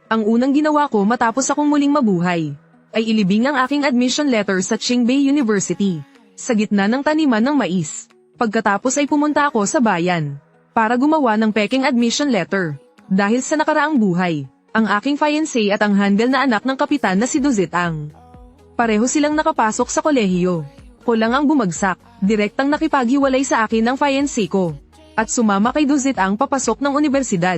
Ang unang ginawa ko matapos akong muling mabuhay, ay ilibing ang aking admission letter sa Qingbei University, sa gitna ng taniman ng mais. Pagkatapos ay pumunta ako sa bayan, para gumawa ng peking admission letter. Dahil sa nakaraang buhay, ang aking fiancé at ang handle na anak ng kapitan na si Duzitang. Pareho silang nakapasok sa kolehiyo. Ko lang ang bumagsak, direktang nakipaghiwalay sa akin ng fiancé ko. At sumama kay Duzitang papasok ng universidad.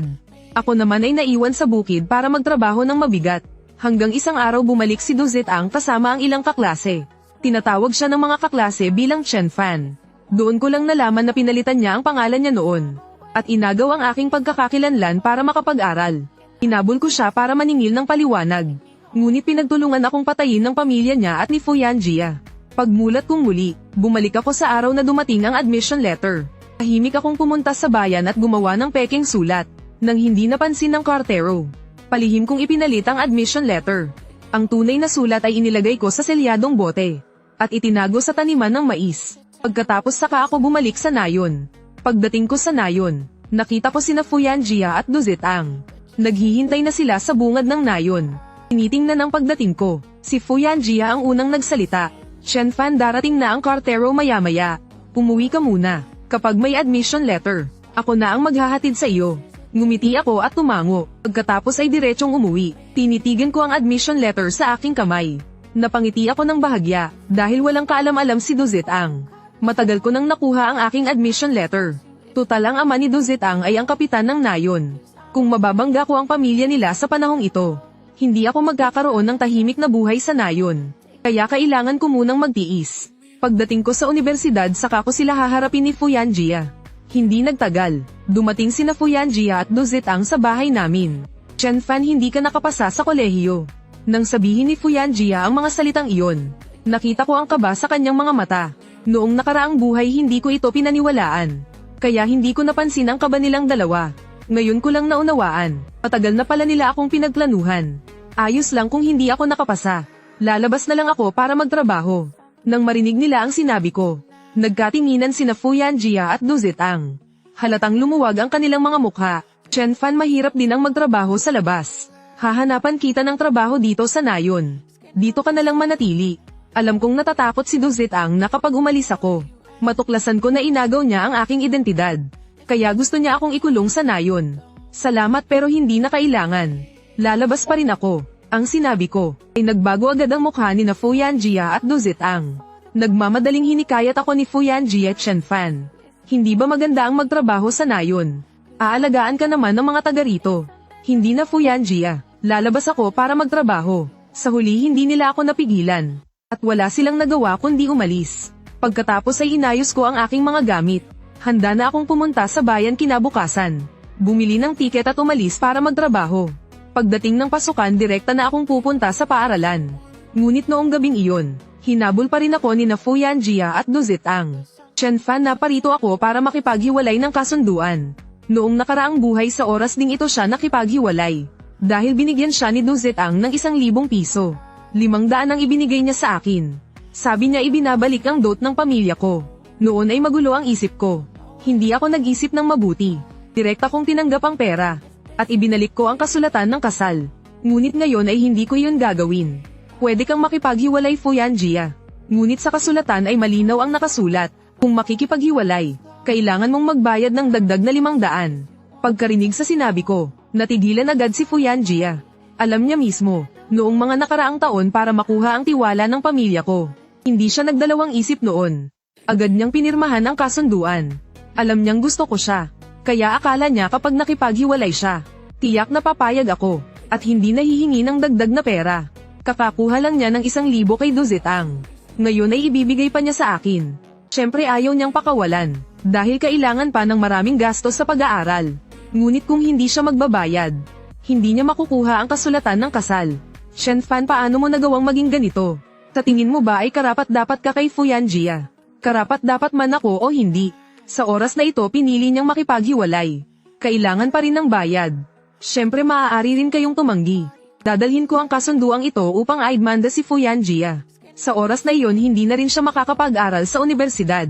Ako naman ay naiwan sa bukid para magtrabaho ng mabigat. Hanggang isang araw bumalik si Duzitang kasama ang ilang kaklase. Tinatawag siya ng mga kaklase bilang Chen Fan. Doon ko lang nalaman na pinalitan niya ang pangalan niya noon. At inagaw ang aking pagkakakilanlan para makapag-aral. Hinabol ko siya para maningil ng paliwanag. Ngunit pinagtulungan akong patayin ng pamilya niya at ni Fuyan Jia. Pagmulat kong muli, bumalik ako sa araw na dumating ang admission letter. Tahimik akong pumunta sa bayan at gumawa ng peking sulat. Nang hindi napansin ng kartero, palihim kong ipinalit ang admission letter. Ang tunay na sulat ay inilagay ko sa selyadong bote at itinago sa taniman ng mais. Pagkatapos saka ako bumalik sa nayon. Pagdating ko sa nayon, nakita ko sina Fuyan Jia at Duzitang. Naghihintay na sila sa bungad ng nayon. Tinitingnan ang pagdating ko. Si Fuyan Jia ang unang nagsalita. Chen Fan, darating na ang kartero maya-maya. Umuwi ka muna. Kapag may admission letter, ako na ang maghahatid sa iyo. Ngumiti ako at tumango. Pagkatapos ay diretsong umuwi. Tinitigan ko ang admission letter sa aking kamay. Napangiti ako ng bahagya, dahil walang kaalam-alam si Duzitang. Matagal ko nang nakuha ang aking admission letter. Tutal ang ama ni Duzitang ay ang kapitan ng nayon. Kung mababangga ko ang pamilya nila sa panahong ito, hindi ako magkakaroon ng tahimik na buhay sa nayon. Kaya kailangan ko munang magtiis. Pagdating ko sa universidad saka ko sila haharapin ni Fuyan Jia. Hindi nagtagal, dumating sina Fuyan Jia at Duzitang sa bahay namin. Chen Fan, hindi ka nakapasa sa kolehiyo. Nang sabihin ni Fuyan Jia ang mga salitang iyon, nakita ko ang kaba sa kanyang mga mata. Noong nakaraang buhay hindi ko ito pinaniwalaan. Kaya hindi ko napansin ang kaba nilang dalawa. Ngayon ko lang naunawaan, matagal na pala nila akong pinagplanuhan. Ayos lang kung hindi ako nakapasa. Lalabas na lang ako para magtrabaho. Nang marinig nila ang sinabi ko, nagkatinginan sina Fuyan Jia at Duzitang. Halatang lumuwag ang kanilang mga mukha. Chen Fan, mahirap din ang magtrabaho sa labas. Hahanapan kita ng trabaho dito sa nayon. Dito ka na lang manatili. Alam kong natatakot si Duzitang na kapag umalis ako, matuklasan ko na inagaw niya ang aking identidad. Kaya gusto niya akong ikulong sa nayon. Salamat pero hindi na kailangan. Lalabas pa rin ako. Ang sinabi ko, ay nagbago agad ang mukha ni na Fuyan Jia at Duzitang. Nagmamadaling hinikayat ako ni Fuyan Jia at Chen Fan. Hindi ba maganda ang magtrabaho sa nayon? Aalagaan ka naman ng mga taga rito. Hindi na Fuyan Jia, lalabas ako para magtrabaho. Sa huli hindi nila ako napigilan. At wala silang nagawa kundi umalis. Pagkatapos ay inayos ko ang aking mga gamit. Handa na akong pumunta sa bayan kinabukasan. Bumili ng tiket at umalis para magtrabaho. Pagdating ng pasukan direkta na akong pupunta sa paaralan. Ngunit noong gabing iyon, hinabol pa rin ako ni na Fuyan Jia at Duzitang. Chen Fan, naparito ako para makipaghiwalay ng kasunduan. Noong nakaraang buhay sa oras ding ito siya nakipaghiwalay. Dahil binigyan siya ni Duzitang ng 1,000 piso. 500 ang ibinigay niya sa akin. Sabi niya ibinabalik ang dot ng pamilya ko. Noon ay magulo ang isip ko. Hindi ako nag-isip ng mabuti. Direkta kong tinanggap ang pera. At ibinalik ko ang kasulatan ng kasal. Ngunit ngayon ay hindi ko yun gagawin. Pwede kang makipaghiwalay, Fuyan Jia. Ngunit sa kasulatan ay malinaw ang nakasulat. Kung makikipaghiwalay, kailangan mong magbayad ng dagdag na 500. Pagkarinig sa sinabi ko, natigilan agad si Fuyan Jia. Alam niya mismo, noong mga nakaraang taon para makuha ang tiwala ng pamilya ko. Hindi siya nagdalawang isip noon. Agad niyang pinirmahan ang kasunduan. Alam niyang gusto ko siya. Kaya akala niya kapag nakipaghiwalay siya, tiyak na papayag ako, at hindi nahihingi ng dagdag na pera. Kakakuha lang niya ng 1,000 kay Duzitang. Ngayon ay ibibigay pa niya sa akin. Siyempre ayaw niyang pakawalan, dahil kailangan pa ng maraming gastos sa pag-aaral. Ngunit kung hindi siya magbabayad, hindi niya makukuha ang kasulatan ng kasal. Chen Fan, paano mo nagawang maging ganito? Sa tingin mo ba ay karapat-dapat ka kay Fuyan Jia? Karapat-dapat man ako o hindi? Sa oras na ito pinili niyang makipaghiwalay. Kailangan pa rin ng bayad. Siyempre maaari rin kayong tumanggi. Dadalhin ko ang kasunduang ito upang aidmanda si Fuyan Jia. Sa oras na iyon hindi na rin siya makakapag-aral sa universidad.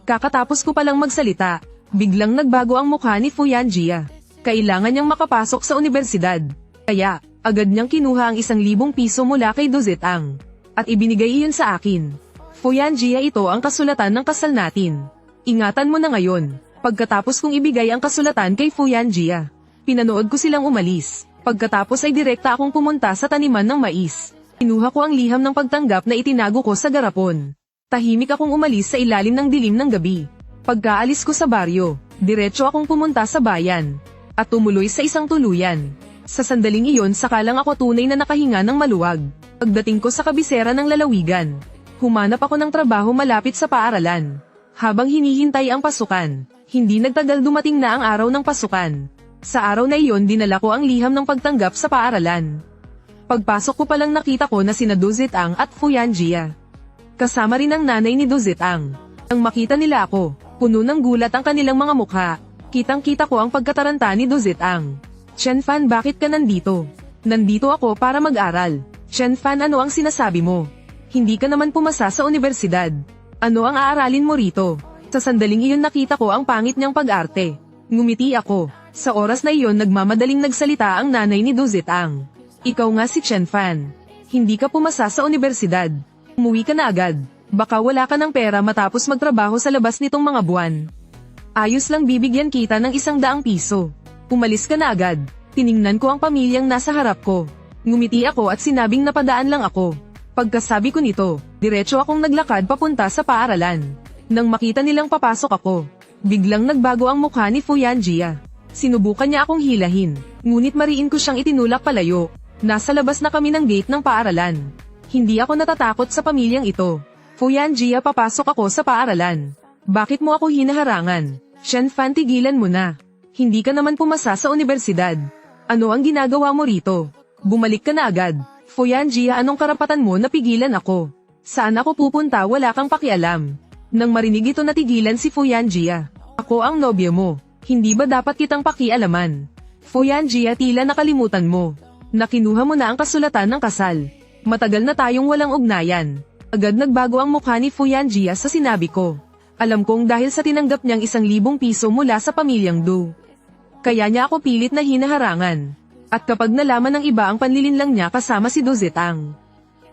Kakatapos ko palang magsalita, biglang nagbago ang mukha ni Fuyan Jia. Kailangan niyang makapasok sa universidad. Kaya, Agad niyang kinuha ang 1,000 piso mula kay Dozetang. At ibinigay iyon sa akin. Fuyanjia, ito ang kasulatan ng kasal natin. Ingatan mo na ngayon. Pagkatapos kong ibigay ang kasulatan kay Fuyanjia, pinanood ko silang umalis. Pagkatapos ay direkta akong pumunta sa taniman ng mais. Kinuha ko ang liham ng pagtanggap na itinago ko sa garapon. Tahimik akong umalis sa ilalim ng dilim ng gabi. Pagkaalis ko sa baryo, diretso akong pumunta sa bayan. At tumuloy sa isang tuluyan. Sa sandaling iyon sakalang ako tunay na nakahinga ng maluwag. Pagdating ko sa kabisera ng lalawigan, humanap ako ng trabaho malapit sa paaralan. Habang hinihintay ang pasukan, hindi nagtagal dumating na ang araw ng pasukan. Sa araw na iyon dinala ko ang liham ng pagtanggap sa paaralan. Pagpasok ko palang nakita ko na sina Dozetang at Fuyanjia. Kasama rin ang nanay ni Dozetang. Nang makita nila ako, puno ng gulat ang kanilang mga mukha. Kitang-kita ko ang pagkataranta ni Dozetang. Chen-fan, bakit ka nandito? Nandito ako para mag-aral. Chen-fan, ano ang sinasabi mo? Hindi ka naman pumasa sa universidad. Ano ang aaralin mo rito? Sa sandaling iyon nakita ko ang pangit niyang pag-arte. Ngumiti ako. Sa oras na iyon nagmamadaling nagsalita ang nanay ni Dozetang. Ikaw nga si Chen-fan. Hindi ka pumasa sa universidad. Umuwi ka na agad. Baka wala ka ng pera matapos magtrabaho sa labas nitong mga buwan. Ayos lang, bibigyan kita ng 100 piso. Umalis ka na agad. Tiningnan ko ang pamilyang nasa harap ko. Ngumiti ako at sinabing napadaan lang ako. Pagkasabi ko nito, diretso akong naglakad papunta sa paaralan. Nang makita nilang papasok ako, biglang nagbago ang mukha ni Fuyanjia. Sinubukan niya akong hilahin, ngunit mariin ko siyang itinulak palayo. Nasa labas na kami ng gate ng paaralan. Hindi ako natatakot sa pamilyang ito. Fuyanjia, papasok ako sa paaralan. Bakit mo ako hinaharangan? Chen-fan, tigilan mo na. Hindi ka naman pumasa sa universidad. Ano ang ginagawa mo rito? Bumalik ka na agad. Fuyanjia, anong karapatan mo na pigilan ako? Saan ako pupunta? Wala kang pakialam. Nang marinig ito natigilan si Fuyanjia. Ako ang nobyo mo. Hindi ba dapat kitang pakialaman? Fuyanjia, tila nakalimutan mo. Nakinuha mo na ang kasulatan ng kasal. Matagal na tayong walang ugnayan. Agad nagbago ang mukha ni Fuyanjia sa sinabi ko. Alam kong dahil sa tinanggap niyang 1,000 piso mula sa pamilyang Du. Kaya niya ako pilit na hinaharangan. At kapag nalaman ng iba ang panlilinlang niya kasama si Dozetang.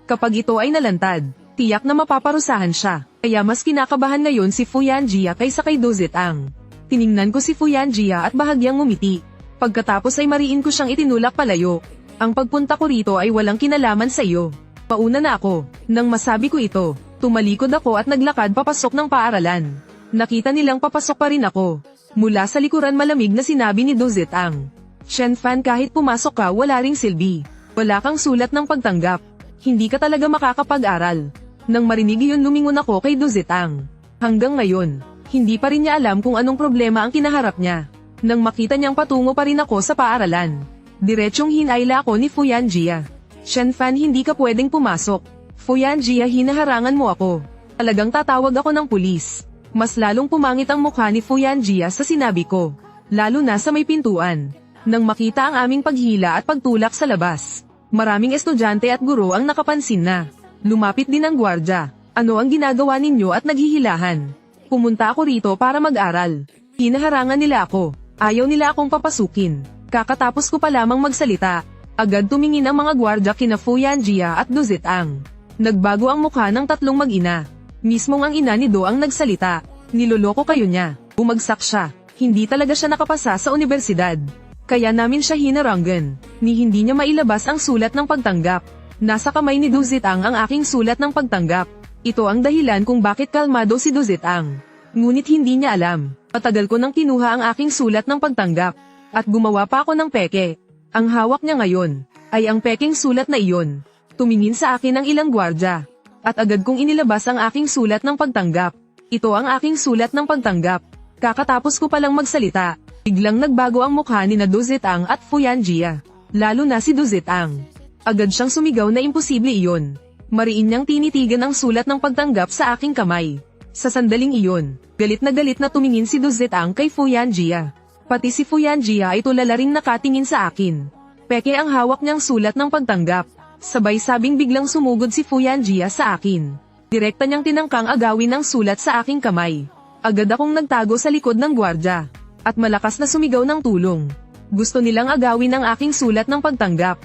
Kapag ito ay nalantad, tiyak na mapaparusahan siya. Kaya mas kinakabahan ngayon si Fuyanjia kaysa kay Dozetang. Tiningnan ko si Fuyanjia at bahagyang ngumiti. Pagkatapos ay mariin ko siyang itinulak palayo. Ang pagpunta ko rito ay walang kinalaman sa iyo. Pauna na ako. Nang masabi ko ito, tumalikod ako at naglakad papasok ng paaralan. Nakita nilang papasok pa rin ako. Mula sa likuran malamig na sinabi ni Dozetang. Chen-fan, kahit pumasok ka wala ring silbi. Wala kang sulat ng pagtanggap. Hindi ka talaga makakapag-aral. Nang marinig iyon lumingon ako kay Dozetang. Hanggang ngayon, hindi pa rin niya alam kung anong problema ang kinaharap niya. Nang makita niyang patungo pa rin ako sa paaralan, diretsyong hinayla ako ni Fuyanjia. Chen-fan, hindi ka pwedeng pumasok. Fuyanjia, hinaharangan mo ako. Talagang tatawag ako ng pulis. Mas lalong pumangit ang mukha ni Fuyanjia sa sinabi ko. Lalo na sa may pintuan. Nang makita ang aming paghila at pagtulak sa labas, maraming estudyante at guro ang nakapansin na. Lumapit din ang gwardya. Ano ang ginagawa ninyo at naghihilahan? Pumunta ako rito para mag-aral. Hinaharangan nila ako. Ayaw nila akong papasukin. Kakatapos ko pa lamang magsalita. Agad tumingin ang mga gwardya kina Fuyanjia at Dozetang. Nagbago ang mukha ng tatlong mag-ina. Mismong ang ina ni Do ang nagsalita. Niloloko kayo niya. Bumagsak siya. Hindi talaga siya nakapasa sa universidad. Kaya namin siya hinarangan. Ni hindi niya mailabas ang sulat ng pagtanggap. Nasa kamay ni Dozetang ang aking sulat ng pagtanggap. Ito ang dahilan kung bakit kalmado si Dozetang. Ngunit hindi niya alam. Matagal ko nang kinuha ang aking sulat ng pagtanggap. At gumawa pa ako ng peke. Ang hawak niya ngayon ay ang peking sulat na iyon. Tumingin sa akin ang ilang gwardya. At agad kong inilabas ang aking sulat ng pagtanggap. Ito ang aking sulat ng pagtanggap. Kakatapos ko palang magsalita, biglang nagbago ang mukha ni na Dozetang at Fuyanjia. Lalo na si Dozetang. Agad siyang sumigaw na imposible iyon. Mariin niyang tinitigan ang sulat ng pagtanggap sa aking kamay. Sa sandaling iyon, galit na tumingin si Dozetang kay Fuyanjia. Pati si Fuyanjia ay tulala ring nakatingin sa akin. Peke ang hawak niyang sulat ng pagtanggap. Sabay sabing biglang sumugod si Fuyanjia sa akin. Direkta niyang tinangkang agawin ang sulat sa aking kamay. Agad akong nagtago sa likod ng gwardya. At malakas na sumigaw ng tulong. Gusto nilang agawin ang aking sulat ng pagtanggap.